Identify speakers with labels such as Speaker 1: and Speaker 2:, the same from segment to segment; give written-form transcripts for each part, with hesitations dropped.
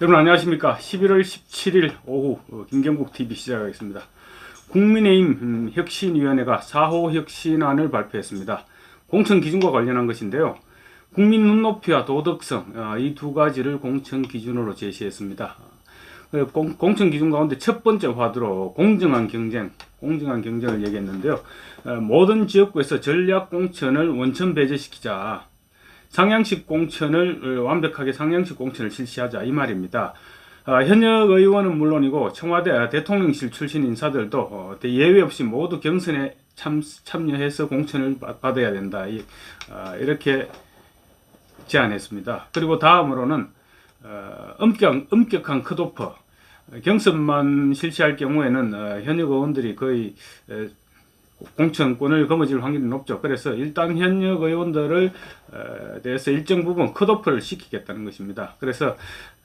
Speaker 1: 여러분 안녕하십니까. 11월 17일 오후 김경국TV 시작하겠습니다. 국민의힘 혁신위원회가 4호 혁신안을 발표했습니다. 공천 기준과 관련한 것인데요. 국민 눈높이와 도덕성 이 두 가지를 공천 기준으로 제시했습니다. 공천 기준 가운데 첫 번째 화두로 공정한 경쟁을 얘기했는데요. 모든 지역구에서 전략 공천을 원천 배제시키자. 완벽하게 상향식 공천을 실시하자 이 말입니다. 현역 의원은 물론이고 청와대 대통령실 출신 인사들도 예외 없이 모두 경선에 참여해서 공천을 받아야 된다. 이렇게 제안했습니다. 그리고 다음으로는 엄격한 컷오프 경선만 실시할 경우에는 현역 의원들이 거의 공천권을 거머쥘 확률이 높죠. 그래서 일단 현역 의원들을 대해서 일정 부분 컷오프를 시키겠다는 것입니다. 그래서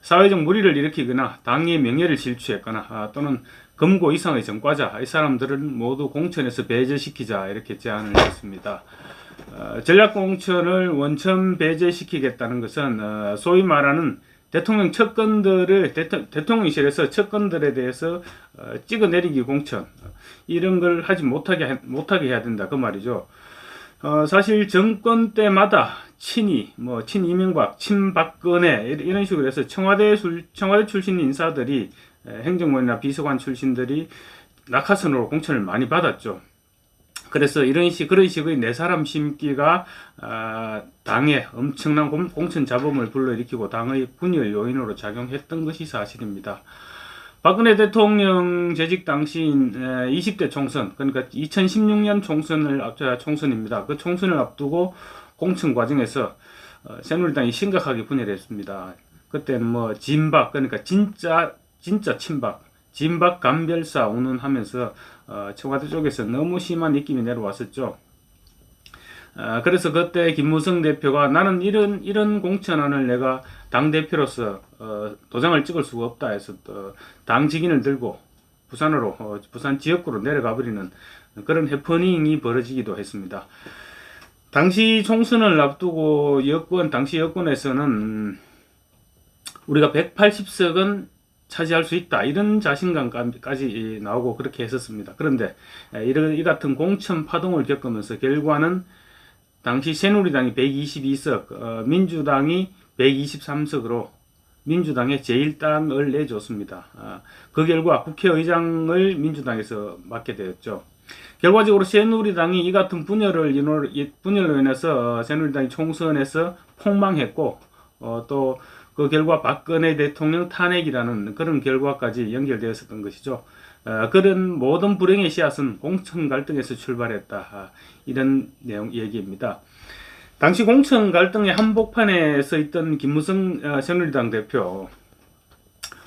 Speaker 1: 사회적 무리를 일으키거나 당의 명예를 실추했거나 또는 금고 이상의 전과자 이 사람들은 모두 공천에서 배제시키자 이렇게 제안을 했습니다. 전략공천을 원천 배제시키겠다는 것은 소위 말하는 대통령실에서 측근들에 대해서 찍어내리기 공천 이런 걸 하지 못하게 해야 된다 그 말이죠. 사실 정권 때마다 친 이명박, 친 박근혜 이런 식으로 해서 청와대 출신 인사들이 행정관이나 비서관 출신들이 낙하산으로 공천을 많이 받았죠. 그래서 그런 식의 내 사람 심기가 당에 엄청난 공천 잡음을 불러일으키고 당의 분열 요인으로 작용했던 것이 사실입니다. 박근혜 대통령 재직 당시인 20대 총선, 그러니까 2016년 총선입니다. 그 총선을 앞두고 공천 과정에서 새누리당이 심각하게 분열했습니다. 그때는 진박, 그러니까 진짜 친박, 진박 감별사 운운하면서 청와대 쪽에서 너무 심한 입김이 내려왔었죠. 그래서 그때 김무성 대표가 나는 이런 공천안을 내가 당 대표로서 도장을 찍을 수가 없다 해서 당 직인을 들고 부산 지역구로 내려가 버리는 그런 해프닝이 벌어지기도 했습니다. 당시 총선을 앞두고 당시 여권에서는 우리가 180석은 차지할 수 있다 이런 자신감까지 나오고 그렇게 했었습니다. 그런데 이 같은 공천 파동을 겪으면서 결과는 당시 새누리당이 122석, 민주당이 123석으로 민주당에 제1당을 내줬습니다. 그 결과 국회의장을 민주당에서 맡게 되었죠. 결과적으로 새누리당이 이 같은 분열로 인해서 새누리당이 총선에서 폭망했고 또 그 결과 박근혜 대통령 탄핵이라는 그런 결과까지 연결되었었던 것이죠. 그런 모든 불행의 씨앗은 공천 갈등에서 출발했다. 이런 얘기입니다. 당시 공천 갈등의 한복판에 서 있던 김무성 새누리당 대표,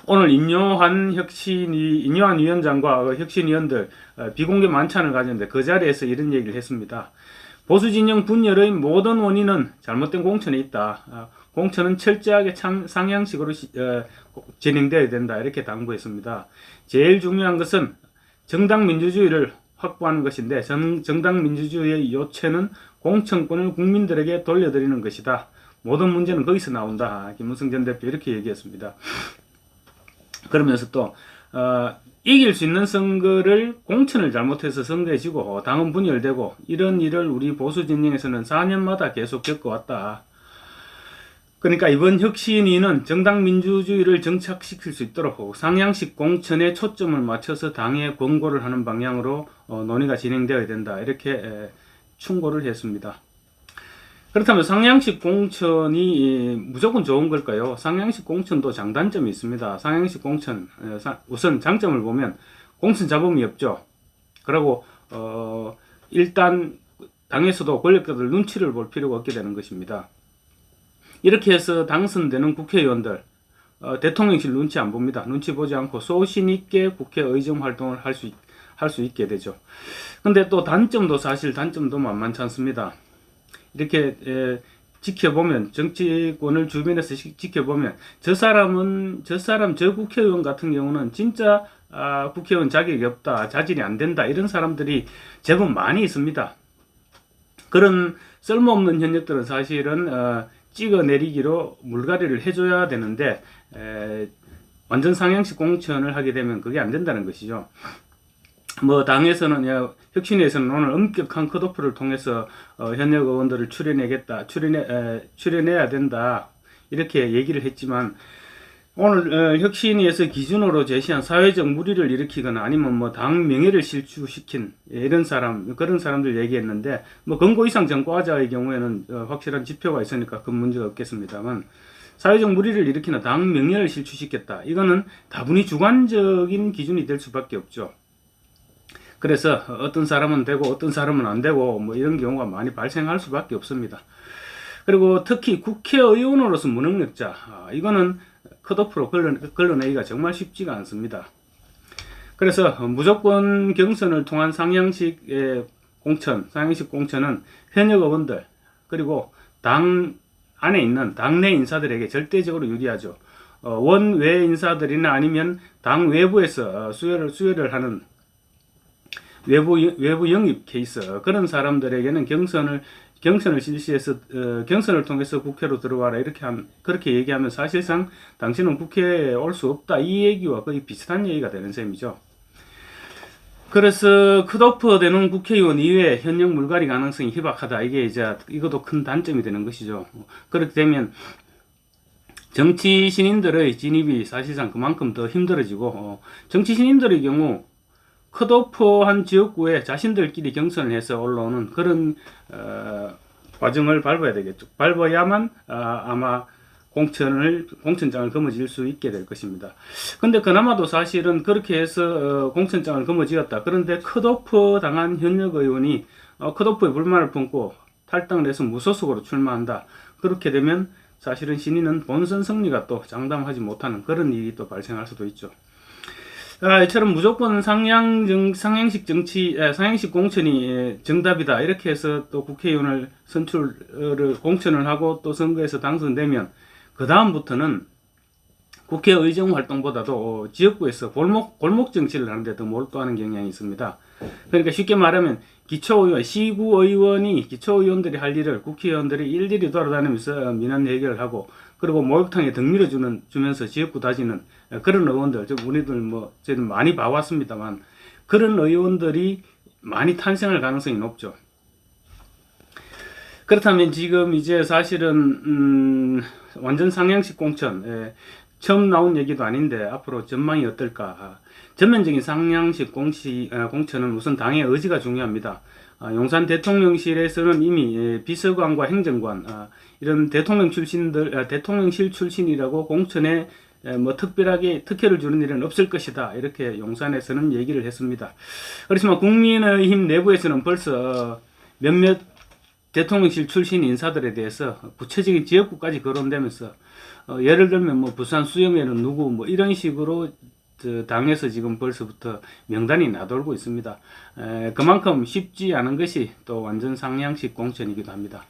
Speaker 1: 오늘 인요한 위원장과 혁신위원들 비공개 만찬을 가졌는데 그 자리에서 이런 얘기를 했습니다. 보수 진영 분열의 모든 원인은 잘못된 공천에 있다. 공천은 철저하게 상향식으로 진행되어야 된다. 이렇게 당부했습니다. 제일 중요한 것은 정당 민주주의를 확보하는 것인데 정당 민주주의의 요체는 공천권을 국민들에게 돌려드리는 것이다. 모든 문제는 거기서 나온다. 김무성 전 대표 이렇게 얘기했습니다. 그러면서 또 이길 수 있는 선거를 공천을 잘못해서 선거에 지고 당은 분열되고 이런 일을 우리 보수 진영에서는 4년마다 계속 겪어왔다. 그러니까 이번 혁신위는 정당 민주주의를 정착시킬 수 있도록 상향식 공천에 초점을 맞춰서 당에 권고를 하는 방향으로 논의가 진행되어야 된다. 이렇게 충고를 했습니다. 그렇다면 상향식 공천이 무조건 좋은 걸까요? 상향식 공천도 장단점이 있습니다. 상향식 공천 우선 장점을 보면 공천 잡음이 없죠. 그리고 일단 당에서도 권력자들 눈치를 볼 필요가 없게 되는 것입니다. 이렇게 해서 당선되는 국회의원들 대통령실 눈치 안 봅니다. 눈치 보지 않고 소신 있게 국회 의정 활동을 할 수 있게 되죠. 근데 또 단점도 만만치 않습니다. 이렇게 지켜보면 정치권을 주변에서 지켜보면 저 국회의원 같은 경우는 진짜 국회의원 자격이 없다, 자질이 안 된다 이런 사람들이 제법 많이 있습니다. 그런 쓸모없는 현역들은 사실은 찍어내리기로 물갈이를 해줘야 되는데 완전 상향식 공천을 하게 되면 그게 안 된다는 것이죠. 뭐 당에서는 혁신위에서는 오늘 엄격한 컷오프를 통해서 현역 의원들을 출연해야 된다 이렇게 얘기를 했지만 오늘 혁신위에서 기준으로 제시한 사회적 물의를 일으키거나 아니면 뭐 당 명예를 실추시킨 이런 그런 사람들 얘기했는데 뭐 권고 이상 전과자의 경우에는 확실한 지표가 있으니까 큰 문제가 없겠습니다만 사회적 물의를 일으키나 당 명예를 실추시켰다 이거는 다분히 주관적인 기준이 될 수밖에 없죠. 그래서 어떤 사람은 되고 어떤 사람은 안 되고 뭐 이런 경우가 많이 발생할 수밖에 없습니다. 그리고 특히 국회의원으로서 무능력자 이거는 컷오프로 걸러내기가 정말 쉽지가 않습니다. 그래서 무조건 경선을 통한 상향식 공천은 현역 의원들 그리고 당 안에 있는 당내 인사들에게 절대적으로 유리하죠. 원외 인사들이나 아니면 당 외부에서 수혈을 하는 외부 영입 케이스 그런 사람들에게는 경선을 실시해서 경선을 통해서 국회로 들어와라 그렇게 얘기하면 사실상 당신은 국회에 올 수 없다 이 얘기와 거의 비슷한 얘기가 되는 셈이죠. 그래서 컷오프 되는 국회의원 이외에 현역 물갈이 가능성이 희박하다 이것도 큰 단점이 되는 것이죠. 그렇게 되면 정치 신인들의 진입이 사실상 그만큼 더 힘들어지고 정치 신인들의 경우 컷오프한 지역구에 자신들끼리 경선을 해서 올라오는 그런 과정을 밟아야 되겠죠. 밟아야만 아마 공천장을 거머쥘 수 있게 될 것입니다. 근데 그나마도 사실은 그렇게 해서 공천장을 거머쥐었다. 그런데 컷오프 당한 현역 의원이 컷오프에 불만을 품고 탈당을 해서 무소속으로 출마한다. 그렇게 되면 사실은 신인은 본선 승리가 또 장담하지 못하는 그런 일이 또 발생할 수도 있죠. 이처럼 무조건 상향식 공천이 정답이다. 이렇게 해서 또 국회의원을 공천을 하고 또 선거에서 당선되면, 그다음부터는 국회 의정 활동보다도 지역구에서 골목 정치를 하는데 더 몰두하는 경향이 있습니다. 그러니까 쉽게 말하면 기초의원들이 할 일을 국회의원들이 일일이 돌아다니면서 민원 해결을 하고, 그리고 목욕탕에 등 밀어주면서 지역구 다지는 그런 의원들, 저는 많이 봐왔습니다만, 그런 의원들이 많이 탄생할 가능성이 높죠. 그렇다면 지금 이제 사실은 완전 상향식 공천, 처음 나온 얘기도 아닌데 앞으로 전망이 어떨까? 전면적인 상향식 공천은 우선 당의 의지가 중요합니다. 용산 대통령실에서는 이미 비서관과 행정관, 이런 대통령실 출신이라고 공천에 특별하게 특혜를 주는 일은 없을 것이다. 이렇게 용산에서는 얘기를 했습니다. 그렇지만 국민의힘 내부에서는 벌써 몇몇 대통령실 출신 인사들에 대해서 구체적인 지역구까지 거론되면서 예를 들면 부산 수영회는 누구 이런 식으로 당에서 지금 벌써부터 명단이 나돌고 있습니다. 그만큼 쉽지 않은 것이 또 완전 상향식 공천이기도 합니다.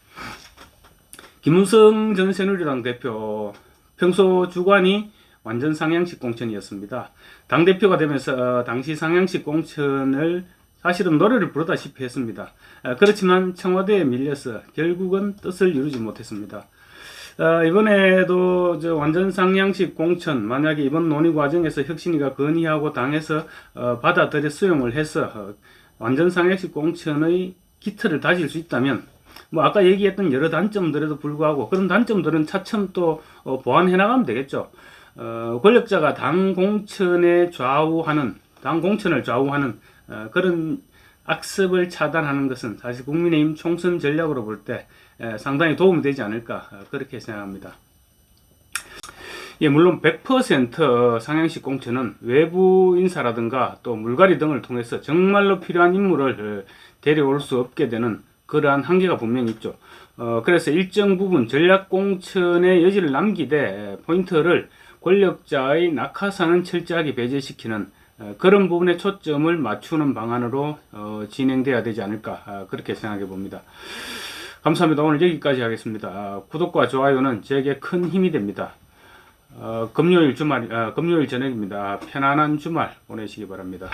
Speaker 1: 김무성 전 새누리당 대표 평소 주관이 완전 상향식 공천이었습니다. 당대표가 되면서 당시 상향식 공천을 사실은 노래를 부르다시피 했습니다. 그렇지만 청와대에 밀려서 결국은 뜻을 이루지 못했습니다. 이번에도 완전 상향식 공천, 만약에 이번 논의 과정에서 혁신위가 건의하고 당에서 받아들여 수용을 해서 완전 상향식 공천의 기틀을 다질 수 있다면, 아까 얘기했던 여러 단점들에도 불구하고 그런 단점들은 차츰 또 보완해 나가면 되겠죠. 권력자가 당 공천을 좌우하는 그런 악습을 차단하는 것은 사실 국민의힘 총선 전략으로 볼 때 상당히 도움이 되지 않을까 그렇게 생각합니다. 물론 100% 상향식 공천은 외부 인사라든가 또 물갈이 등을 통해서 정말로 필요한 인물을 데려올 수 없게 되는 그러한 한계가 분명히 있죠. 그래서 일정 부분 전략 공천의 여지를 남기되 포인트를 권력자의 낙하산은 철저하게 배제시키는 그런 부분에 초점을 맞추는 방안으로 진행돼야 되지 않을까 그렇게 생각해 봅니다. 감사합니다. 오늘 여기까지 하겠습니다. 구독과 좋아요는 제게 큰 힘이 됩니다. 금요일 저녁입니다. 편안한 주말 보내시기 바랍니다.